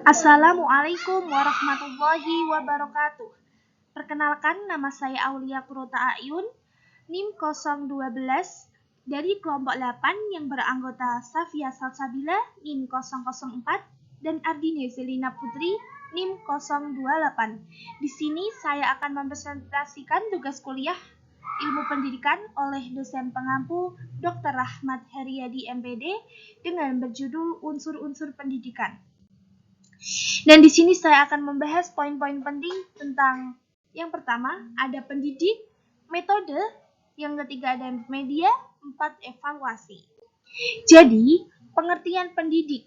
Assalamualaikum warahmatullahi wabarakatuh. Perkenalkan, nama saya Aulia Kurota Ayun, NIM 012 dari kelompok 8 yang beranggota Safia Salsabila NIM 004 dan Ardine Zelina Putri NIM 028. Di sini saya akan mempresentasikan tugas kuliah Ilmu Pendidikan oleh dosen pengampu Dr. Rahmat Heriadi MPD dengan berjudul Unsur-unsur Pendidikan. Dan di sini saya akan membahas poin-poin penting tentang yang pertama ada pendidik, metode, yang ketiga ada media, 4 evaluasi. Jadi, pengertian pendidik.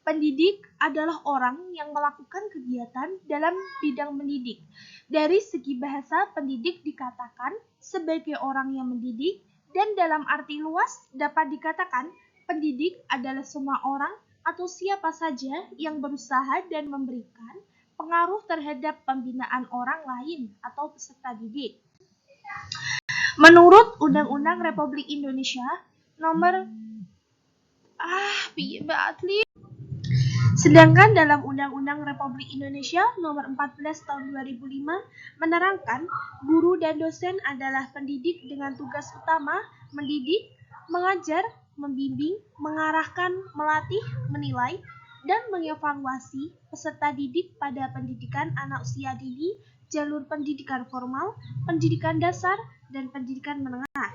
Pendidik adalah orang yang melakukan kegiatan dalam bidang mendidik. Dari segi bahasa, pendidik dikatakan sebagai orang yang mendidik, dan dalam arti luas dapat dikatakan pendidik adalah semua orang atau siapa saja yang berusaha dan memberikan pengaruh terhadap pembinaan orang lain atau peserta didik. Menurut Undang-Undang Republik Indonesia Nomor Sedangkan dalam Undang-Undang Republik Indonesia Nomor 14 Tahun 2005 menerangkan guru dan dosen adalah pendidik dengan tugas utama mendidik, mengajar, membimbing, mengarahkan, melatih, menilai, dan mengevaluasi peserta didik pada pendidikan anak usia dini, jalur pendidikan formal, pendidikan dasar, dan pendidikan menengah.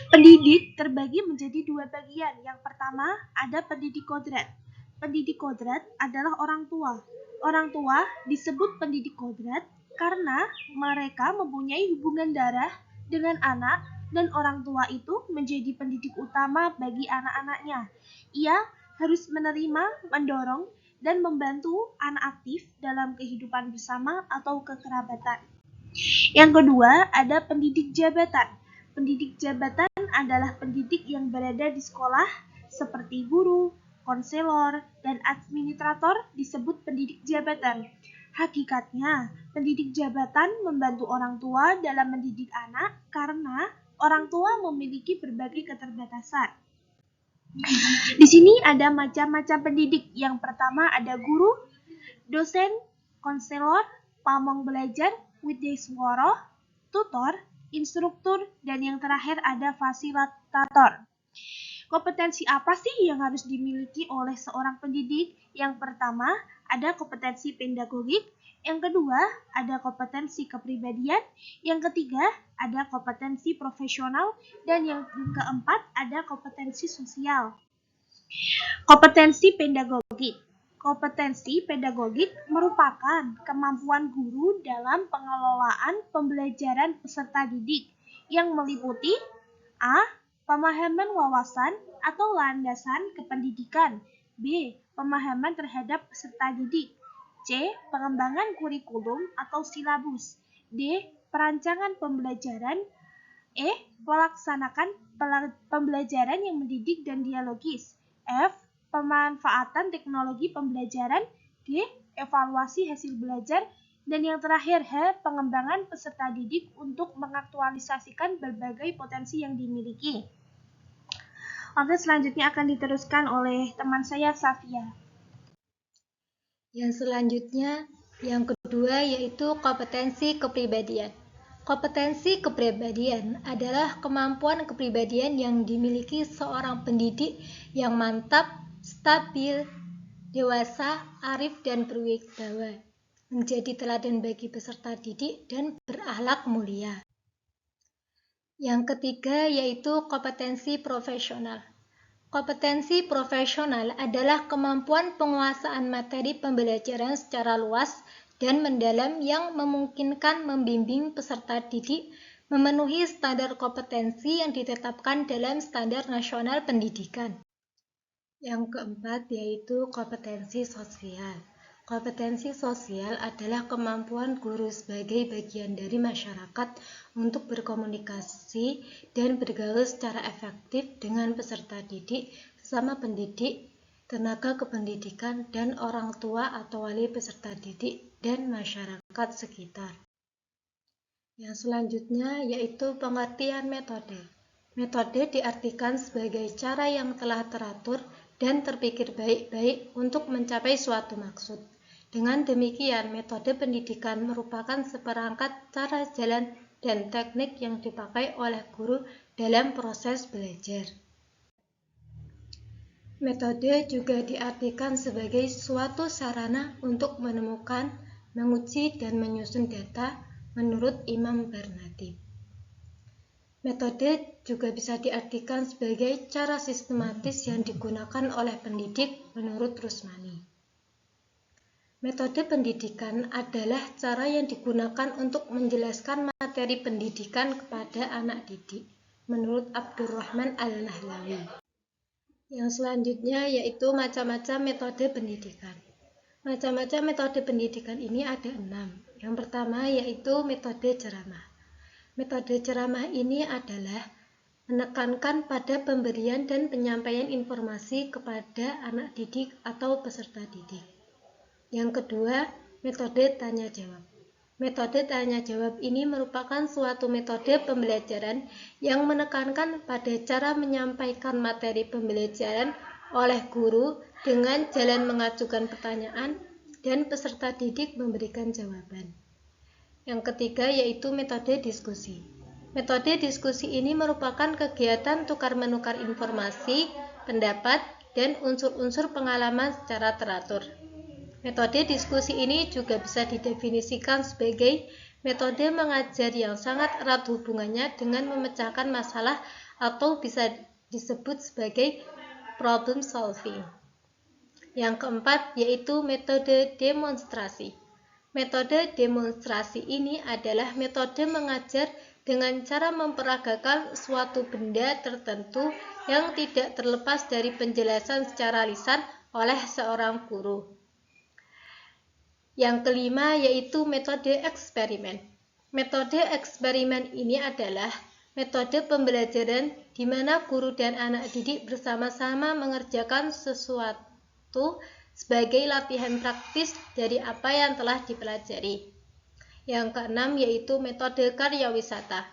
Pendidik terbagi menjadi dua bagian. Yang pertama ada pendidik kodrat. Pendidik kodrat adalah orang tua. Orang tua disebut pendidik kodrat karena mereka mempunyai hubungan darah dengan anak dan orang tua itu menjadi pendidik utama bagi anak-anaknya. Ia harus menerima, mendorong, dan membantu anak aktif dalam kehidupan bersama atau kekerabatan. Yang kedua ada pendidik jabatan. Pendidik jabatan adalah pendidik yang berada di sekolah seperti guru, konselor, dan administrator disebut pendidik jabatan. Hakikatnya, pendidik jabatan membantu orang tua dalam mendidik anak karena orang tua memiliki berbagai keterbatasan. Di sini ada macam-macam pendidik. Yang pertama ada guru, dosen, konselor, pamong belajar, widyaswara, tutor, instruktur, dan yang terakhir ada fasilitator. Kompetensi apa sih yang harus dimiliki oleh seorang pendidik? Yang pertama, ada kompetensi pedagogik. Yang kedua, ada kompetensi kepribadian. Yang ketiga, ada kompetensi profesional. Dan yang keempat, ada kompetensi sosial. Kompetensi pedagogik. Kompetensi pedagogik merupakan kemampuan guru dalam pengelolaan pembelajaran peserta didik yang meliputi A. Pemahaman wawasan atau landasan kependidikan. B. Pemahaman terhadap peserta didik. C. Pengembangan kurikulum atau silabus. D. Perancangan pembelajaran. E. Melaksanakan pembelajaran yang mendidik dan dialogis. F. Pemanfaatan teknologi pembelajaran. G. Evaluasi hasil belajar. Dan yang terakhir, H. Pengembangan peserta didik untuk mengaktualisasikan berbagai potensi yang dimiliki. Oke, selanjutnya akan diteruskan oleh teman saya, Safia. Yang selanjutnya, yang kedua yaitu kompetensi kepribadian. Kompetensi kepribadian adalah kemampuan kepribadian yang dimiliki seorang pendidik yang mantap, stabil, dewasa, arif, dan berwibawa, menjadi teladan bagi peserta didik dan berakhlak mulia. Yang ketiga yaitu kompetensi profesional. Kompetensi profesional adalah kemampuan penguasaan materi pembelajaran secara luas dan mendalam yang memungkinkan membimbing peserta didik memenuhi standar kompetensi yang ditetapkan dalam Standar Nasional Pendidikan. Yang keempat yaitu kompetensi sosial. Kompetensi sosial adalah kemampuan guru sebagai bagian dari masyarakat untuk berkomunikasi dan bergaul secara efektif dengan peserta didik, sesama pendidik, tenaga kependidikan, dan orang tua atau wali peserta didik dan masyarakat sekitar. Yang selanjutnya yaitu pengertian metode. Metode diartikan sebagai cara yang telah teratur dan terpikir baik-baik untuk mencapai suatu maksud. Dengan demikian, metode pendidikan merupakan seperangkat cara jalan dan teknik yang dipakai oleh guru dalam proses belajar. Metode juga diartikan sebagai suatu sarana untuk menemukan, menguji, dan menyusun data menurut Imam Barnati. Metode juga bisa diartikan sebagai cara sistematis yang digunakan oleh pendidik menurut Rusmani. Metode pendidikan adalah cara yang digunakan untuk menjelaskan materi pendidikan kepada anak didik, menurut Abdurrahman Al-Nahlawi. Yang selanjutnya yaitu macam-macam metode pendidikan. Macam-macam metode pendidikan ini ada 6. Yang pertama yaitu metode ceramah. Metode ceramah ini adalah menekankan pada pemberian dan penyampaian informasi kepada anak didik atau peserta didik. Yang kedua, metode tanya-jawab. Metode tanya-jawab ini merupakan suatu metode pembelajaran yang menekankan pada cara menyampaikan materi pembelajaran oleh guru dengan jalan mengajukan pertanyaan dan peserta didik memberikan jawaban. Yang ketiga yaitu metode diskusi. Metode diskusi ini merupakan kegiatan tukar-menukar informasi, pendapat, dan unsur-unsur pengalaman secara teratur. Metode diskusi ini juga bisa didefinisikan sebagai metode mengajar yang sangat erat hubungannya dengan memecahkan masalah atau bisa disebut sebagai problem solving. Yang keempat yaitu metode demonstrasi. Metode demonstrasi ini adalah metode mengajar dengan cara memperagakan suatu benda tertentu yang tidak terlepas dari penjelasan secara lisan oleh seorang guru. Yang kelima yaitu metode eksperimen. Metode eksperimen ini adalah metode pembelajaran di mana guru dan anak didik bersama-sama mengerjakan sesuatu sebagai latihan praktis dari apa yang telah dipelajari. Yang keenam yaitu metode karya wisata.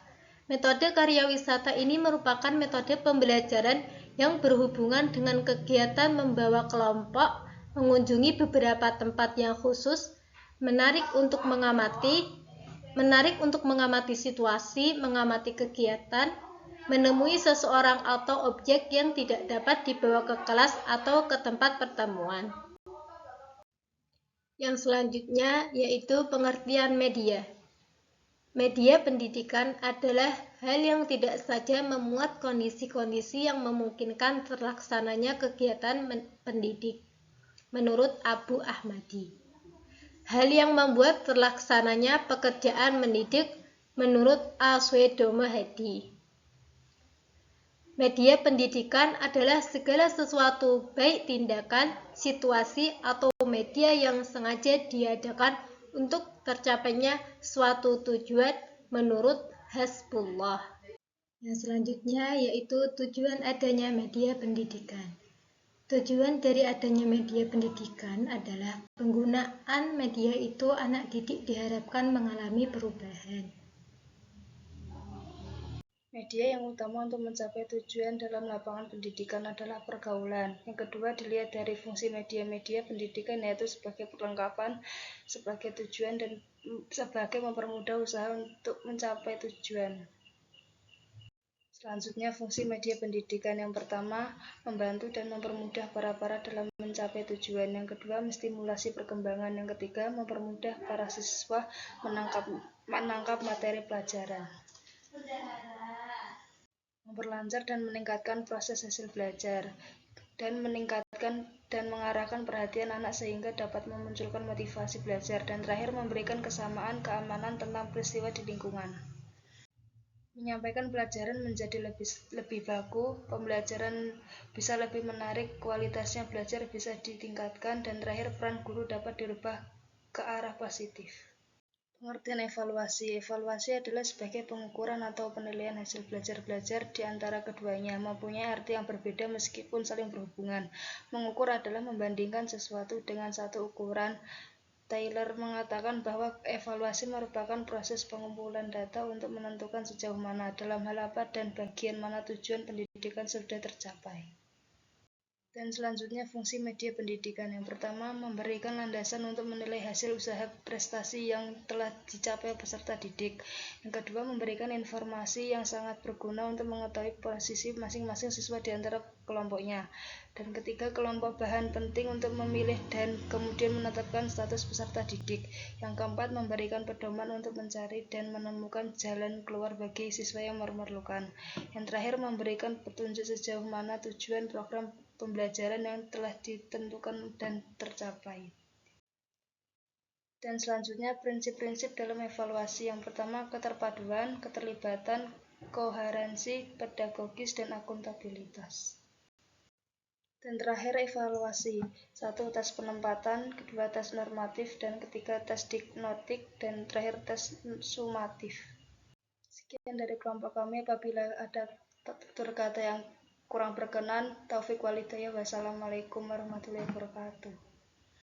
Metode karya wisata ini merupakan metode pembelajaran yang berhubungan dengan kegiatan membawa kelompok mengunjungi beberapa tempat yang khusus, menarik untuk mengamati situasi, mengamati kegiatan, menemui seseorang atau objek yang tidak dapat dibawa ke kelas atau ke tempat pertemuan. Yang selanjutnya yaitu pengertian media. Media pendidikan adalah hal yang tidak saja memuat kondisi-kondisi yang memungkinkan terlaksananya kegiatan pendidik, menurut Abu Ahmadi. Hal yang membuat terlaksananya pekerjaan mendidik, menurut Aswedomo Hadi. Media pendidikan adalah segala sesuatu, baik tindakan, situasi, atau media yang sengaja diadakan untuk tercapainya suatu tujuan menurut Hasbullah. Yang selanjutnya yaitu tujuan adanya media pendidikan. Tujuan dari adanya media pendidikan adalah penggunaan media itu anak didik diharapkan mengalami perubahan. Media yang utama untuk mencapai tujuan dalam lapangan pendidikan adalah pergaulan. Yang kedua dilihat dari fungsi media-media pendidikan yaitu sebagai perlengkapan, sebagai tujuan, dan sebagai mempermudah usaha untuk mencapai tujuan. Selanjutnya fungsi media pendidikan yang pertama membantu dan mempermudah para dalam mencapai tujuan. Yang kedua menstimulasi perkembangan. Yang ketiga mempermudah para siswa menangkap materi pelajaran. Memperlancar dan meningkatkan proses hasil belajar, dan meningkatkan dan mengarahkan perhatian anak sehingga dapat memunculkan motivasi belajar, dan terakhir memberikan kesamaan keamanan tentang peristiwa di lingkungan. Menyampaikan pelajaran menjadi lebih baku, pembelajaran bisa lebih menarik, kualitasnya belajar bisa ditingkatkan, dan terakhir peran guru dapat dirubah ke arah positif. Pengertian evaluasi. Evaluasi adalah sebagai pengukuran atau penilaian hasil belajar di antara keduanya, mempunyai arti yang berbeda meskipun saling berhubungan. Mengukur adalah membandingkan sesuatu dengan satu ukuran. Taylor mengatakan bahwa evaluasi merupakan proses pengumpulan data untuk menentukan sejauh mana, dalam hal apa, dan bagian mana tujuan pendidikan sudah tercapai. Dan selanjutnya fungsi media pendidikan. Yang pertama, memberikan landasan untuk menilai hasil usaha prestasi yang telah dicapai peserta didik. Yang kedua, memberikan informasi yang sangat berguna untuk mengetahui posisi masing-masing siswa di antara kelompoknya. Dan ketiga, kelompok bahan penting untuk memilih dan kemudian menetapkan status peserta didik. Yang keempat, memberikan pedoman untuk mencari dan menemukan jalan keluar bagi siswa yang memerlukan. Yang terakhir, memberikan petunjuk sejauh mana tujuan program pembelajaran yang telah ditentukan dan tercapai. Dan selanjutnya prinsip-prinsip dalam evaluasi. Yang pertama, keterpaduan, keterlibatan, koherensi, pedagogis, dan akuntabilitas. Dan terakhir evaluasi. 1. Tes penempatan, kedua tes normatif, dan ketiga tes diagnostik, dan terakhir tes sumatif. Sekian dari kelompok kami. Apabila ada tutur kata yang kurang berkenan, taufik walhidayah. Wassalamualaikum warahmatullahi wabarakatuh.